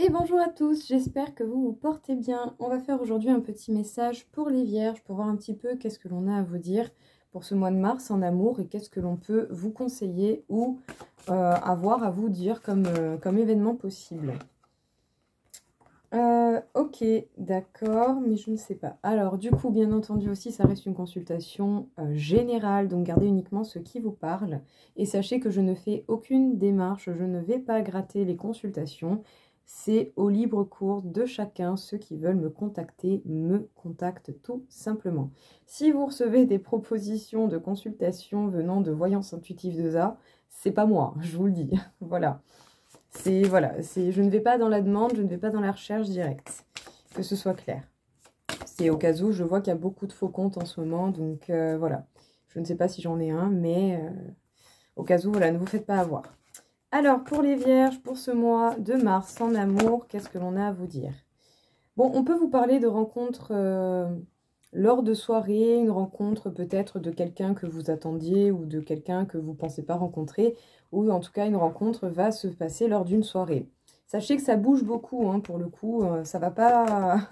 Et bonjour à tous, j'espère que vous vous portez bien. On va faire aujourd'hui un petit message pour les vierges, pour voir un petit peu qu'est-ce que l'on a à vous dire pour ce mois de mars en amour et qu'est-ce que l'on peut vous conseiller ou avoir à vous dire comme événement possible. Ok, d'accord, mais je ne sais pas. Alors du coup, bien entendu aussi, ça reste une consultation générale, donc gardez uniquement ce qui vous parle. Et sachez que je ne fais aucune démarche, je ne vais pas gratter les consultations. C'est au libre cours de chacun. Ceux qui veulent me contactent tout simplement. Si vous recevez des propositions de consultation venant de Voyance Intuitive 2A, c'est pas moi, je vous le dis. Voilà. Je ne vais pas dans la demande, je ne vais pas dans la recherche directe, que ce soit clair. C'est au cas où je vois qu'il y a beaucoup de faux comptes en ce moment, donc voilà. Je ne sais pas si j'en ai un, mais au cas où, voilà, ne vous faites pas avoir. Alors, pour les vierges, pour ce mois de mars en amour, qu'est-ce que l'on a à vous dire? Bon, on peut vous parler de rencontres lors de soirées, une rencontre peut-être de quelqu'un que vous attendiez ou de quelqu'un que vous ne pensez pas rencontrer, ou en tout cas une rencontre va se passer lors d'une soirée. Sachez que ça bouge beaucoup, hein, pour le coup, ça va pas...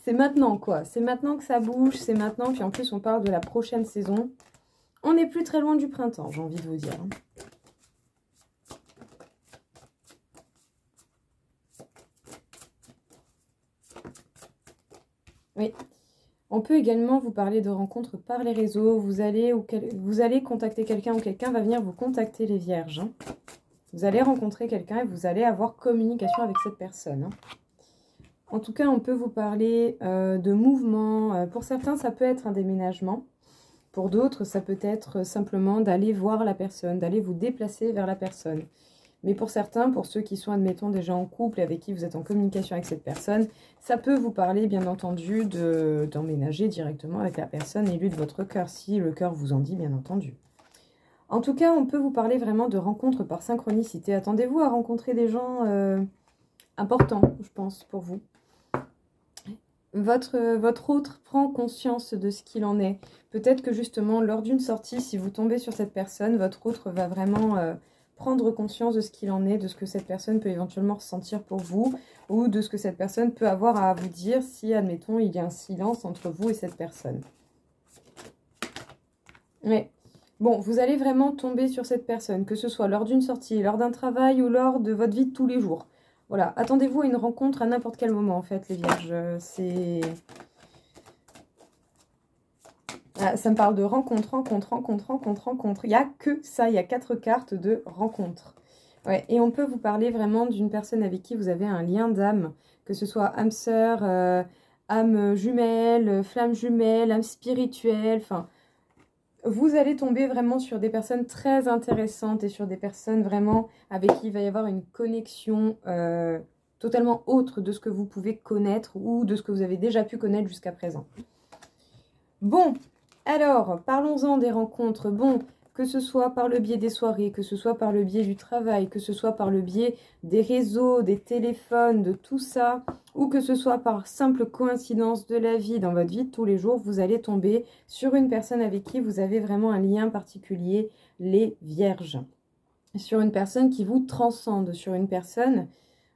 C'est maintenant, quoi. C'est maintenant que ça bouge, c'est maintenant, puis en plus on parle de la prochaine saison. On n'est plus très loin du printemps, j'ai envie de vous dire. Oui. On peut également vous parler de rencontres par les réseaux. Vous allez contacter quelqu'un ou quelqu'un va venir vous contacter, les vierges. Hein. Vous allez rencontrer quelqu'un et vous allez avoir communication avec cette personne. Hein. En tout cas, on peut vous parler de mouvements. Pour certains, ça peut être un déménagement. Pour d'autres, ça peut être simplement d'aller voir la personne, d'aller vous déplacer vers la personne. Mais pour certains, pour ceux qui sont, admettons, déjà en couple et avec qui vous êtes en communication avec cette personne, ça peut vous parler, bien entendu, d'emménager directement avec la personne élue de votre cœur, si le cœur vous en dit, bien entendu. En tout cas, on peut vous parler vraiment de rencontres par synchronicité. Attendez-vous à rencontrer des gens importants, je pense, pour vous. Votre autre prend conscience de ce qu'il en est. Peut-être que justement, lors d'une sortie, si vous tombez sur cette personne, votre autre va vraiment... prendre conscience de ce qu'il en est, de ce que cette personne peut éventuellement ressentir pour vous, ou de ce que cette personne peut avoir à vous dire si, admettons, il y a un silence entre vous et cette personne. Ouais. Bon, vous allez vraiment tomber sur cette personne, que ce soit lors d'une sortie, lors d'un travail ou lors de votre vie de tous les jours. Voilà, attendez-vous à une rencontre à n'importe quel moment, en fait, les vierges. Ah, ça me parle de rencontre. Il n'y a que ça, il y a 4 cartes de rencontre. Ouais, et on peut vous parler vraiment d'une personne avec qui vous avez un lien d'âme, que ce soit âme sœur, âme jumelle, flamme jumelle, âme spirituelle, enfin... Vous allez tomber vraiment sur des personnes très intéressantes et sur des personnes vraiment avec qui il va y avoir une connexion totalement autre de ce que vous pouvez connaître ou de ce que vous avez déjà pu connaître jusqu'à présent. Bon, alors, parlons-en des rencontres. Bon, que ce soit par le biais des soirées, que ce soit par le biais du travail, que ce soit par le biais des réseaux, des téléphones, de tout ça, ou que ce soit par simple coïncidence de la vie, dans votre vie de tous les jours, vous allez tomber sur une personne avec qui vous avez vraiment un lien particulier, les vierges. Sur une personne qui vous transcende, sur une personne...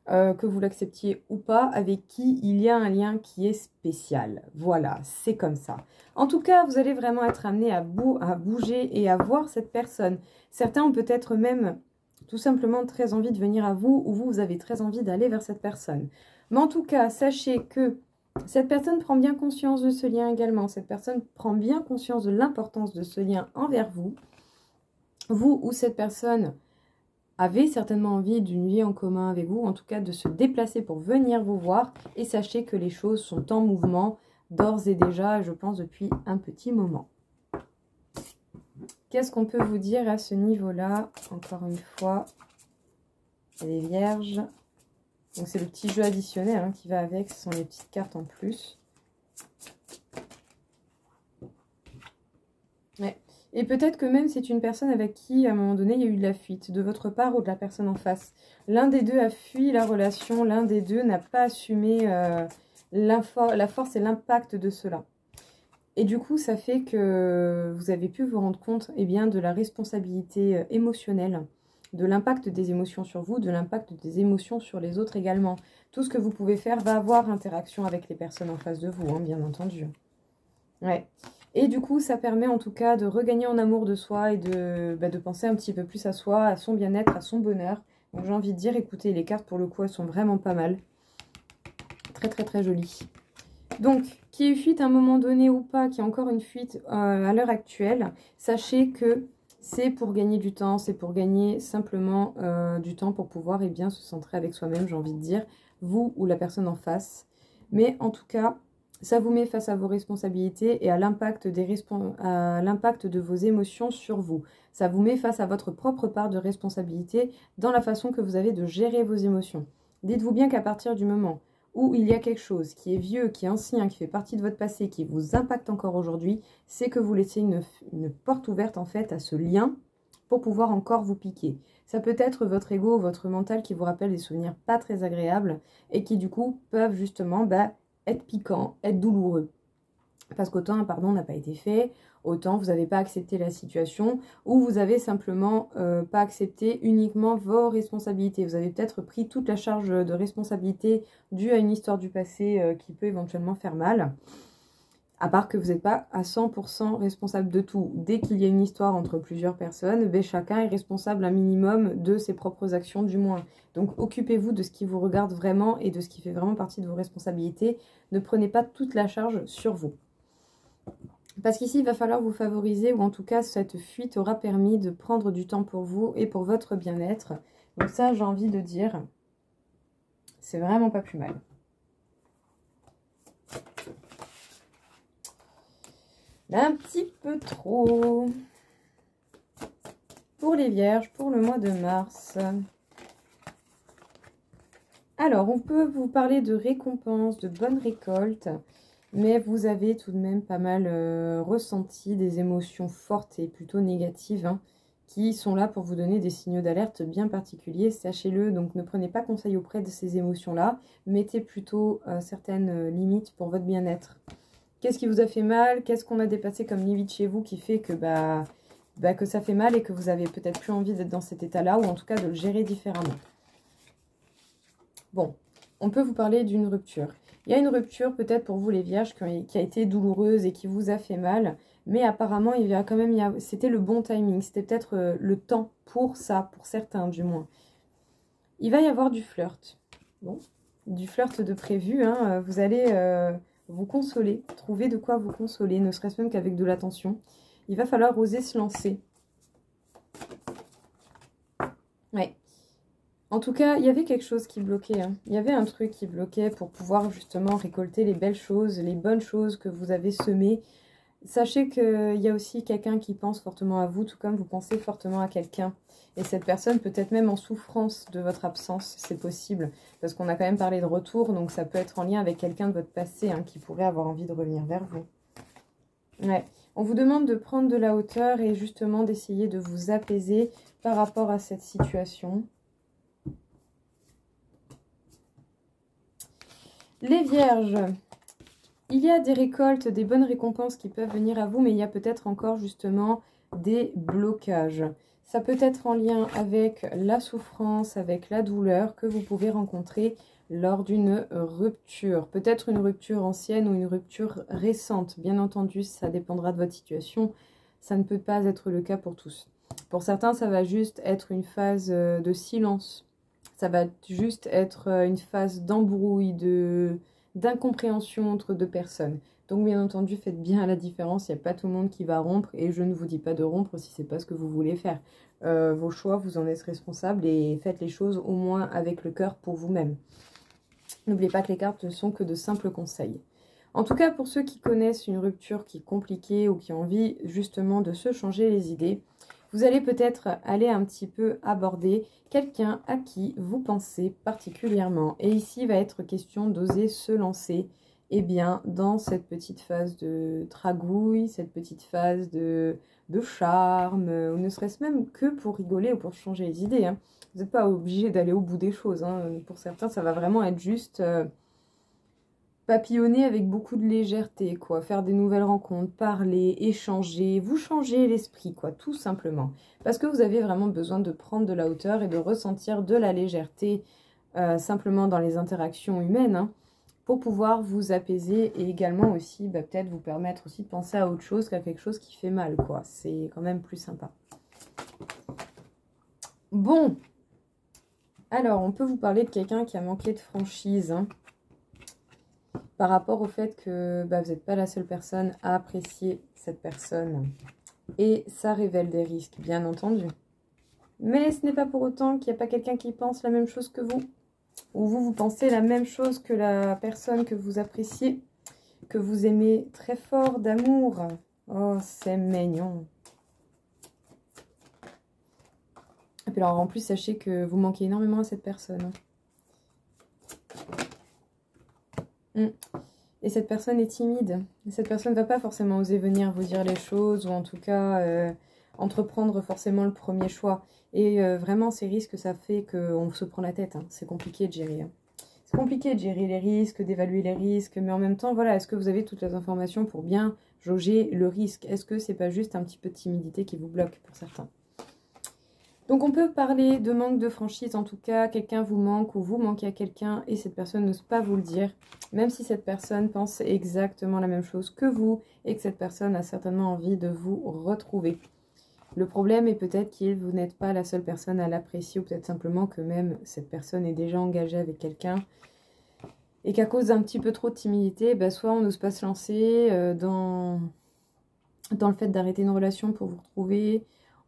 que vous l'acceptiez ou pas, avec qui il y a un lien qui est spécial. Voilà, c'est comme ça. En tout cas, vous allez vraiment être amené à bouger et à voir cette personne. Certains ont peut-être même tout simplement très envie de venir à vous, ou vous avez très envie d'aller vers cette personne. Mais en tout cas, sachez que cette personne prend bien conscience de ce lien également. Cette personne prend bien conscience de l'importance de ce lien envers vous. Vous ou cette personne avez certainement envie d'une vie en commun avec vous, en tout cas de se déplacer pour venir vous voir. Et sachez que les choses sont en mouvement d'ores et déjà, je pense, depuis un petit moment. Qu'est-ce qu'on peut vous dire à ce niveau-là? Encore une fois, les vierges. Donc c'est le petit jeu additionnel hein, qui va avec, ce sont les petites cartes en plus. Ouais. Et peut-être que même c'est une personne avec qui, à un moment donné, il y a eu de la fuite, de votre part ou de la personne en face. L'un des deux a fui la relation, l'un des deux n'a pas assumé la force et l'impact de cela. Et du coup, ça fait que vous avez pu vous rendre compte eh bien, de la responsabilité émotionnelle de l'impact des émotions sur vous, de l'impact des émotions sur les autres également. Tout ce que vous pouvez faire va avoir interaction avec les personnes en face de vous, hein, bien entendu. Ouais. Et du coup, ça permet en tout cas de regagner en amour de soi et de penser un petit peu plus à soi, à son bien-être, à son bonheur. Donc j'ai envie de dire, écoutez, les cartes pour le coup, elles sont vraiment pas mal. Très très très jolies. Donc, qu'il y ait eu fuite à un moment donné ou pas, qu'il y ait encore une fuite à l'heure actuelle, sachez que c'est pour gagner du temps, c'est pour gagner simplement du temps pour pouvoir bien se centrer avec soi-même, j'ai envie de dire, vous ou la personne en face. Mais en tout cas, ça vous met face à vos responsabilités et à l'impact de vos émotions sur vous. Ça vous met face à votre propre part de responsabilité dans la façon que vous avez de gérer vos émotions. Dites-vous bien qu'à partir du moment où il y a quelque chose qui est vieux, qui est ancien, qui fait partie de votre passé, qui vous impacte encore aujourd'hui, c'est que vous laissez une porte ouverte en fait à ce lien pour pouvoir encore vous piquer. Ça peut être votre ego, votre mental qui vous rappelle des souvenirs pas très agréables et qui du coup peuvent justement être piquants, être douloureux. Parce qu'autant un pardon n'a pas été fait, autant vous n'avez pas accepté la situation, ou vous avez simplement pas accepté uniquement vos responsabilités. Vous avez peut-être pris toute la charge de responsabilité due à une histoire du passé qui peut éventuellement faire mal. À part que vous n'êtes pas à 100% responsable de tout. Dès qu'il y a une histoire entre plusieurs personnes, chacun est responsable un minimum de ses propres actions du moins. Donc occupez-vous de ce qui vous regarde vraiment et de ce qui fait vraiment partie de vos responsabilités. Ne prenez pas toute la charge sur vous. Parce qu'ici, il va falloir vous favoriser, ou en tout cas, cette fuite aura permis de prendre du temps pour vous et pour votre bien-être. Donc ça, j'ai envie de dire, c'est vraiment pas plus mal. Un petit peu trop. Pour les vierges, pour le mois de mars. Alors, on peut vous parler de récompenses, de bonnes récoltes. Mais vous avez tout de même pas mal ressenti des émotions fortes et plutôt négatives hein, qui sont là pour vous donner des signaux d'alerte bien particuliers, sachez-le. Donc ne prenez pas conseil auprès de ces émotions-là, mettez plutôt certaines limites pour votre bien-être. Qu'est-ce qui vous a fait mal? Qu'est-ce qu'on a dépassé comme limite chez vous qui fait que, que ça fait mal et que vous avez peut-être plus envie d'être dans cet état-là ou en tout cas de le gérer différemment? Bon, on peut vous parler d'une rupture. Il y a une rupture peut-être pour vous les vierges qui a été douloureuse et qui vous a fait mal. Mais apparemment, il y a quand même, c'était le bon timing. C'était peut-être le temps pour ça, pour certains du moins. Il va y avoir du flirt. Bon, du flirt de prévu. Hein. Vous allez vous consoler, trouver de quoi vous consoler, ne serait-ce même qu'avec de l'attention. Il va falloir oser se lancer. Ouais. En tout cas, il y avait quelque chose qui bloquait. Hein. Il y avait un truc qui bloquait pour pouvoir justement récolter les belles choses, les bonnes choses que vous avez semées. Sachez qu'il y a aussi quelqu'un qui pense fortement à vous, tout comme vous pensez fortement à quelqu'un. Et cette personne peut être même en souffrance de votre absence, c'est possible. Parce qu'on a quand même parlé de retour, donc ça peut être en lien avec quelqu'un de votre passé hein, qui pourrait avoir envie de revenir vers vous. Ouais. On vous demande de prendre de la hauteur et justement d'essayer de vous apaiser par rapport à cette situation. Les vierges, il y a des récoltes, des bonnes récompenses qui peuvent venir à vous, mais il y a peut-être encore justement des blocages. Ça peut être en lien avec la souffrance, avec la douleur que vous pouvez rencontrer lors d'une rupture. Peut-être une rupture ancienne ou une rupture récente. Bien entendu, ça dépendra de votre situation. Ça ne peut pas être le cas pour tous. Pour certains, ça va juste être une phase de silence. Ça va juste être une phase d'embrouille, d'incompréhension entre deux personnes. Donc bien entendu, faites bien la différence. Il n'y a pas tout le monde qui va rompre. Et je ne vous dis pas de rompre si ce n'est pas ce que vous voulez faire. Vos choix, vous en êtes responsable. Et faites les choses au moins avec le cœur pour vous-même. N'oubliez pas que les cartes ne sont que de simples conseils. En tout cas, pour ceux qui connaissent une rupture qui est compliquée ou qui ont envie justement de se changer les idées, vous allez peut-être aller un petit peu aborder quelqu'un à qui vous pensez particulièrement. Et ici, il va être question d'oser se lancer dans cette petite phase de dragouille, cette petite phase de charme, ou ne serait-ce même que pour rigoler ou pour changer les idées. Hein. Vous n'êtes pas obligé d'aller au bout des choses. Hein. Pour certains, ça va vraiment être juste papillonner avec beaucoup de légèreté, quoi. Faire des nouvelles rencontres, parler, échanger, vous changer l'esprit, quoi, tout simplement. Parce que vous avez vraiment besoin de prendre de la hauteur et de ressentir de la légèreté simplement dans les interactions humaines, hein, pour pouvoir vous apaiser et également aussi peut-être vous permettre aussi de penser à autre chose qu'à quelque chose qui fait mal, quoi. C'est quand même plus sympa. Bon, alors on peut vous parler de quelqu'un qui a manqué de franchise, hein, par rapport au fait que vous n'êtes pas la seule personne à apprécier cette personne. Et ça révèle des risques, bien entendu. Mais ce n'est pas pour autant qu'il n'y a pas quelqu'un qui pense la même chose que vous. Ou vous pensez la même chose que la personne que vous appréciez, que vous aimez très fort d'amour. Oh, c'est mignon. Et puis alors, en plus, sachez que vous manquez énormément à cette personne. Et cette personne est timide. Et cette personne ne va pas forcément oser venir vous dire les choses, ou en tout cas entreprendre forcément le premier choix. Et vraiment, ces risques, ça fait qu'on se prend la tête. Hein. C'est compliqué de gérer. Hein. C'est compliqué de gérer les risques, d'évaluer les risques. Mais en même temps, voilà, est-ce que vous avez toutes les informations pour bien jauger le risque? Est-ce que c'est pas juste un petit peu de timidité qui vous bloque pour certains? Donc on peut parler de manque de franchise, en tout cas, quelqu'un vous manque ou vous manquez à quelqu'un et cette personne n'ose pas vous le dire, même si cette personne pense exactement la même chose que vous et que cette personne a certainement envie de vous retrouver. Le problème est peut-être que vous n'êtes pas la seule personne à l'apprécier ou peut-être simplement que même cette personne est déjà engagée avec quelqu'un et qu'à cause d'un petit peu trop de timidité, soit on n'ose pas se lancer dans le fait d'arrêter une relation pour vous retrouver.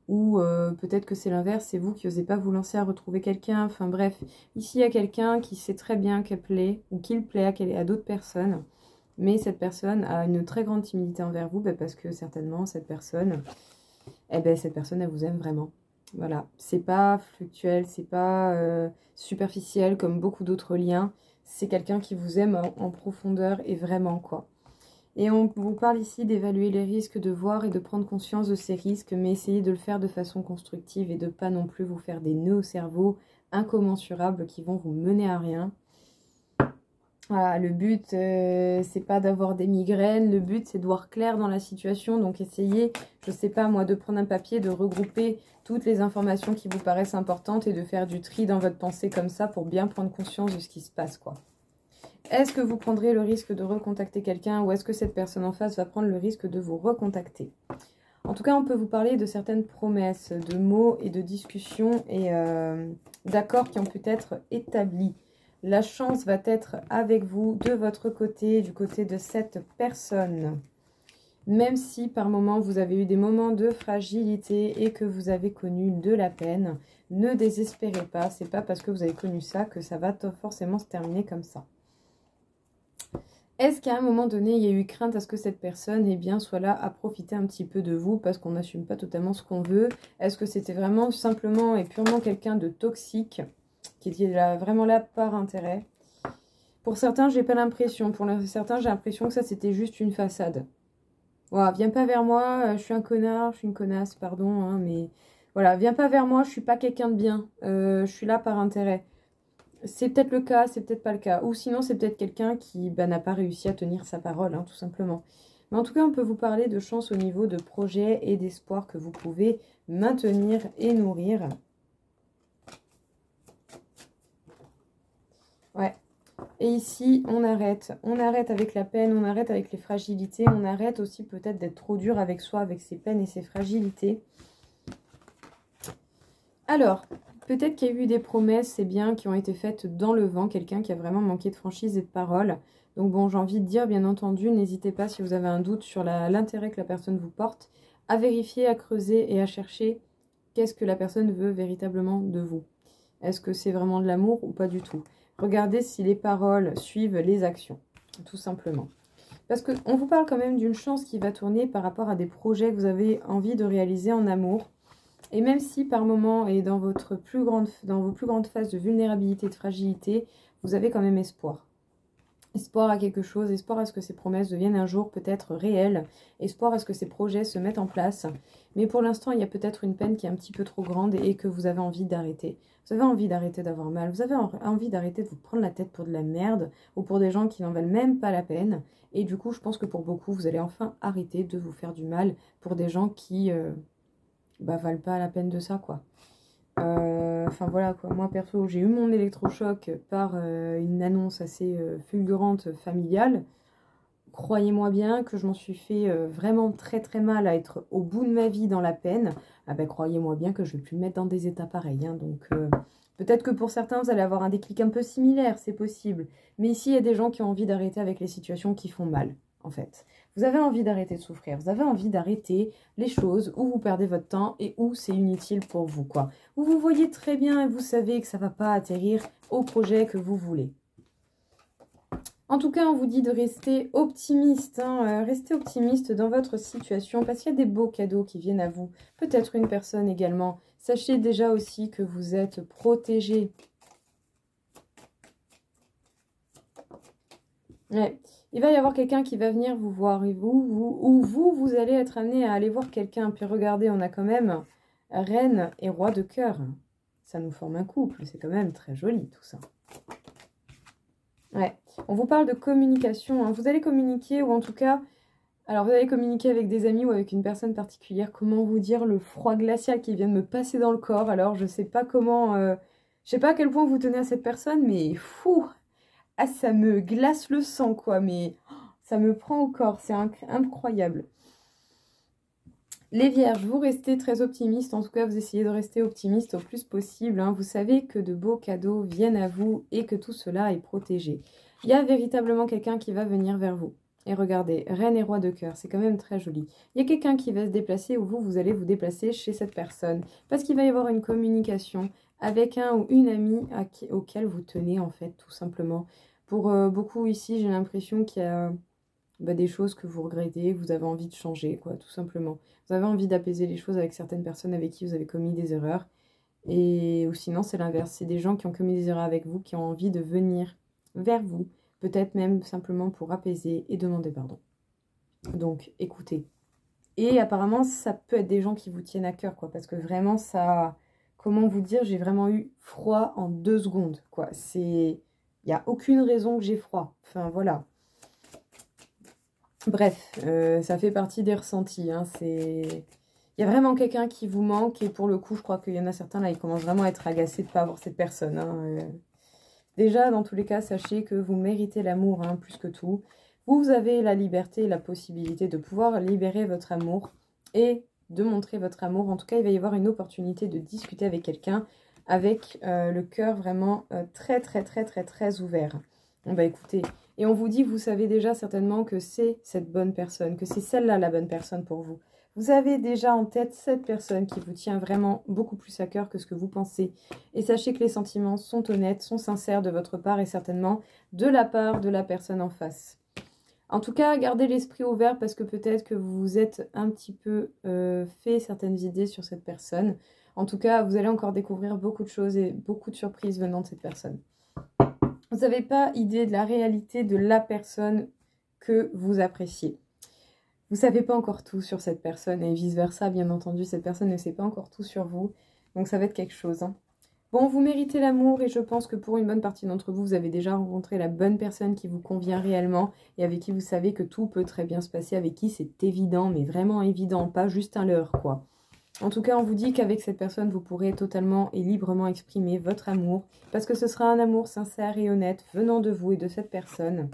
Ou peut-être que c'est l'inverse, c'est vous qui n'osez pas vous lancer à retrouver quelqu'un. Enfin bref, ici il y a quelqu'un qui sait très bien qu'elle plaît ou qu'il plaît à d'autres personnes. Mais cette personne a une très grande timidité envers vous parce que certainement cette personne, elle vous aime vraiment. Voilà, c'est pas fluctuel, c'est pas superficiel comme beaucoup d'autres liens. C'est quelqu'un qui vous aime en profondeur et vraiment quoi. Et on vous parle ici d'évaluer les risques, de voir et de prendre conscience de ces risques, mais essayez de le faire de façon constructive et de pas non plus vous faire des nœuds au cerveau incommensurables qui vont vous mener à rien. Voilà, le but, c'est pas d'avoir des migraines, le but, c'est de voir clair dans la situation. Donc essayez, je sais pas moi, de prendre un papier, de regrouper toutes les informations qui vous paraissent importantes et de faire du tri dans votre pensée comme ça pour bien prendre conscience de ce qui se passe, quoi. Est-ce que vous prendrez le risque de recontacter quelqu'un ou est-ce que cette personne en face va prendre le risque de vous recontacter? En tout cas, on peut vous parler de certaines promesses, de mots et de discussions et d'accords qui ont pu être établis. La chance va être avec vous, de votre côté, du côté de cette personne. Même si par moments vous avez eu des moments de fragilité et que vous avez connu de la peine, ne désespérez pas. C'est pas parce que vous avez connu ça que ça va forcément se terminer comme ça. Est-ce qu'à un moment donné, il y a eu crainte à ce que cette personne soit là à profiter un petit peu de vous parce qu'on n'assume pas totalement ce qu'on veut? Est-ce que c'était vraiment simplement et purement quelqu'un de toxique qui était là, vraiment là par intérêt? Pour certains, j'ai pas l'impression. Pour certains, j'ai l'impression que ça, c'était juste une façade. Voilà, viens pas vers moi, je suis un connard, je suis une connasse, pardon, hein, mais voilà, viens pas vers moi, je suis pas quelqu'un de bien, je suis là par intérêt. C'est peut-être le cas, c'est peut-être pas le cas. Ou sinon, c'est peut-être quelqu'un qui n'a pas réussi à tenir sa parole, hein, tout simplement. Mais en tout cas, on peut vous parler de chance au niveau de projets et d'espoir que vous pouvez maintenir et nourrir. Ouais. Et ici, on arrête. On arrête avec la peine, on arrête avec les fragilités. On arrête aussi peut-être d'être trop dur avec soi, avec ses peines et ses fragilités. Alors... peut-être qu'il y a eu des promesses, c'est bien, qui ont été faites dans le vent. Quelqu'un qui a vraiment manqué de franchise et de parole. Donc bon, j'ai envie de dire, bien entendu, n'hésitez pas si vous avez un doute sur l'intérêt que la personne vous porte, à vérifier, à creuser et à chercher qu'est-ce que la personne veut véritablement de vous. Est-ce que c'est vraiment de l'amour ou pas du tout? Regardez si les paroles suivent les actions, tout simplement. Parce qu'on vous parle quand même d'une chance qui va tourner par rapport à des projets que vous avez envie de réaliser en amour. Et même si par moment et dans vos plus grandes phases de vulnérabilité et de fragilité, vous avez quand même espoir. Espoir à quelque chose, espoir à ce que ces promesses deviennent un jour peut-être réelles, espoir à ce que ces projets se mettent en place. Mais pour l'instant, il y a peut-être une peine qui est un petit peu trop grande et que vous avez envie d'arrêter. Vous avez envie d'arrêter d'avoir mal. Vous avez envie d'arrêter de vous prendre la tête pour de la merde ou pour des gens qui n'en valent même pas la peine. Et du coup, je pense que pour beaucoup, vous allez enfin arrêter de vous faire du mal pour des gens qui valent pas la peine de ça, quoi. Enfin voilà quoi, moi perso j'ai eu mon électrochoc par une annonce assez fulgurante familiale. Croyez-moi bien que je m'en suis fait vraiment très très mal à être au bout de ma vie dans la peine. Ah ben croyez-moi bien que je vais plus me mettre dans des états pareils, hein. Donc peut-être que pour certains vous allez avoir un déclic un peu similaire, c'est possible. Mais ici il y a des gens qui ont envie d'arrêter avec les situations qui font mal en fait. Vous avez envie d'arrêter de souffrir, vous avez envie d'arrêter les choses où vous perdez votre temps et où c'est inutile pour vous, quoi. Où vous voyez très bien et vous savez que ça ne va pas atterrir au projet que vous voulez. En tout cas, on vous dit de rester optimiste, hein, restez optimiste dans votre situation parce qu'il y a des beaux cadeaux qui viennent à vous. Peut-être une personne également. Sachez déjà aussi que vous êtes protégé. Ouais. Il va y avoir quelqu'un qui va venir vous voir et vous allez être amené à aller voir quelqu'un. Puis regardez, on a quand même reine et roi de cœur. Ça nous forme un couple, c'est quand même très joli tout ça. Ouais, on vous parle de communication, hein. Vous allez communiquer ou en tout cas, alors vous allez communiquer avec des amis ou avec une personne particulière. Comment vous dire, le froid glacial qui vient de me passer dans le corps. Alors je sais pas comment, je sais pas à quel point vous tenez à cette personne, mais fou. Ah, ça me glace le sang, quoi, mais ça me prend au corps, c'est incroyable. Les vierges, vous restez très optimistes, en tout cas, vous essayez de rester optimiste au plus possible, hein. Vous savez que de beaux cadeaux viennent à vous et que tout cela est protégé. Il y a véritablement quelqu'un qui va venir vers vous. Et regardez, reine et roi de cœur, c'est quand même très joli. Il y a quelqu'un qui va se déplacer ou vous allez vous déplacer chez cette personne. Parce qu'il va y avoir une communication avec un ou une amie auquel vous tenez, en fait, tout simplement. Pour beaucoup ici, j'ai l'impression qu'il y a des choses que vous regrettez, que vous avez envie de changer, quoi, tout simplement. Vous avez envie d'apaiser les choses avec certaines personnes avec qui vous avez commis des erreurs. Ou sinon, c'est l'inverse. C'est des gens qui ont commis des erreurs avec vous, qui ont envie de venir vers vous, peut-être même simplement pour apaiser et demander pardon. Donc, écoutez. Et apparemment, ça peut être des gens qui vous tiennent à cœur, quoi, parce que vraiment, ça... Comment vous dire, j'ai vraiment eu froid en 2 secondes, quoi. C'est... Il n'y a aucune raison que j'ai froid. Enfin, voilà. Bref, ça fait partie des ressentis, hein. Il y a vraiment quelqu'un qui vous manque. Et pour le coup, je crois qu'il y en a certains, là, ils commencent vraiment à être agacés de ne pas avoir cette personne, hein. Déjà, dans tous les cas, sachez que vous méritez l'amour, hein, plus que tout. Vous avez la liberté et la possibilité de pouvoir libérer votre amour et de montrer votre amour. En tout cas, il va y avoir une opportunité de discuter avec quelqu'un avec le cœur vraiment très, très, très, très, très ouvert. On va écouter. Et on vous dit, vous savez déjà certainement que c'est cette bonne personne, que c'est celle-là la bonne personne pour vous. Vous avez déjà en tête cette personne qui vous tient vraiment beaucoup plus à cœur que ce que vous pensez. Et sachez que les sentiments sont honnêtes, sont sincères de votre part et certainement de la part de la personne en face. En tout cas, gardez l'esprit ouvert parce que peut-être que vous vous êtes un petit peu fait certaines idées sur cette personne. En tout cas, vous allez encore découvrir beaucoup de choses et beaucoup de surprises venant de cette personne. Vous n'avez pas idée de la réalité de la personne que vous appréciez. Vous ne savez pas encore tout sur cette personne et vice-versa, bien entendu. Cette personne ne sait pas encore tout sur vous. Donc ça va être quelque chose, hein. Bon, vous méritez l'amour et je pense que pour une bonne partie d'entre vous, vous avez déjà rencontré la bonne personne qui vous convient réellement et avec qui vous savez que tout peut très bien se passer, avec qui c'est évident, mais vraiment évident, pas juste un leurre, quoi. En tout cas, on vous dit qu'avec cette personne, vous pourrez totalement et librement exprimer votre amour parce que ce sera un amour sincère et honnête venant de vous et de cette personne.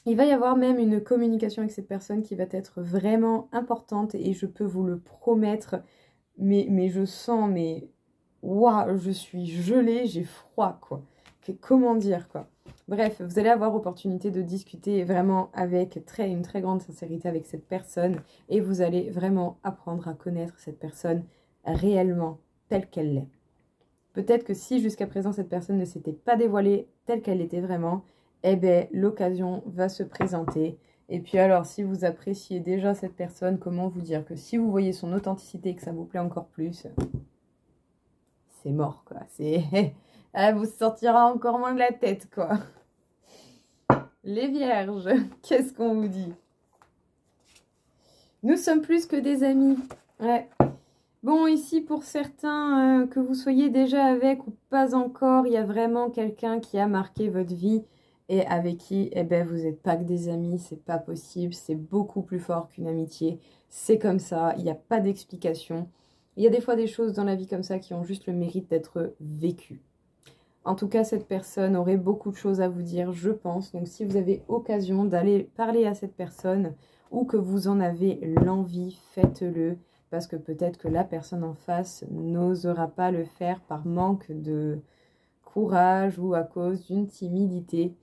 Il va y avoir même une communication avec cette personne qui va être vraiment importante et je peux vous le promettre, mais je sens, mais waouh, je suis gelée, j'ai froid, quoi. Comment dire, quoi. Bref, vous allez avoir opportunité de discuter vraiment avec une très grande sincérité avec cette personne et vous allez vraiment apprendre à connaître cette personne réellement telle qu'elle l'est. Peut-être que si jusqu'à présent cette personne ne s'était pas dévoilée telle qu'elle était vraiment, eh bien l'occasion va se présenter. Et puis alors, si vous appréciez déjà cette personne, comment vous dire que si vous voyez son authenticité et que ça vous plaît encore plus, c'est mort, quoi. Elle vous sortira encore moins de la tête, quoi. Les vierges, qu'est-ce qu'on vous dit? Nous sommes plus que des amis. Ouais. Bon, ici, pour certains, que vous soyez déjà avec ou pas encore, il y a vraiment quelqu'un qui a marqué votre vie et avec qui, eh ben, vous n'êtes pas que des amis, c'est pas possible, c'est beaucoup plus fort qu'une amitié. C'est comme ça, il n'y a pas d'explication. Il y a des fois des choses dans la vie comme ça qui ont juste le mérite d'être vécues. En tout cas, cette personne aurait beaucoup de choses à vous dire, je pense. Donc, si vous avez occasion d'aller parler à cette personne ou que vous en avez l'envie, faites-le. Parce que peut-être que la personne en face n'osera pas le faire par manque de courage ou à cause d'une timidité.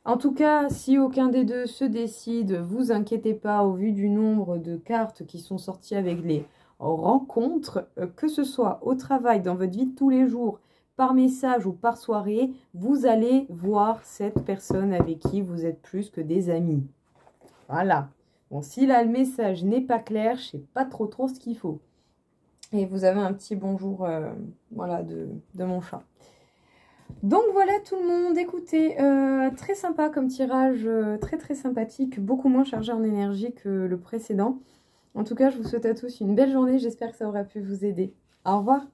En tout cas, si aucun des deux se décide, vous inquiétez pas au vu du nombre de cartes qui sont sorties avec les rencontres, que ce soit au travail, dans votre vie de tous les jours, par message ou par soirée, vous allez voir cette personne avec qui vous êtes plus que des amis. Voilà. Bon, si là le message n'est pas clair, je sais pas trop ce qu'il faut. Et vous avez un petit bonjour voilà, de mon chat. Donc voilà tout le monde, écoutez, très sympa comme tirage, très sympathique, beaucoup moins chargé en énergie que le précédent. En tout cas, je vous souhaite à tous une belle journée, j'espère que ça aura pu vous aider. Au revoir.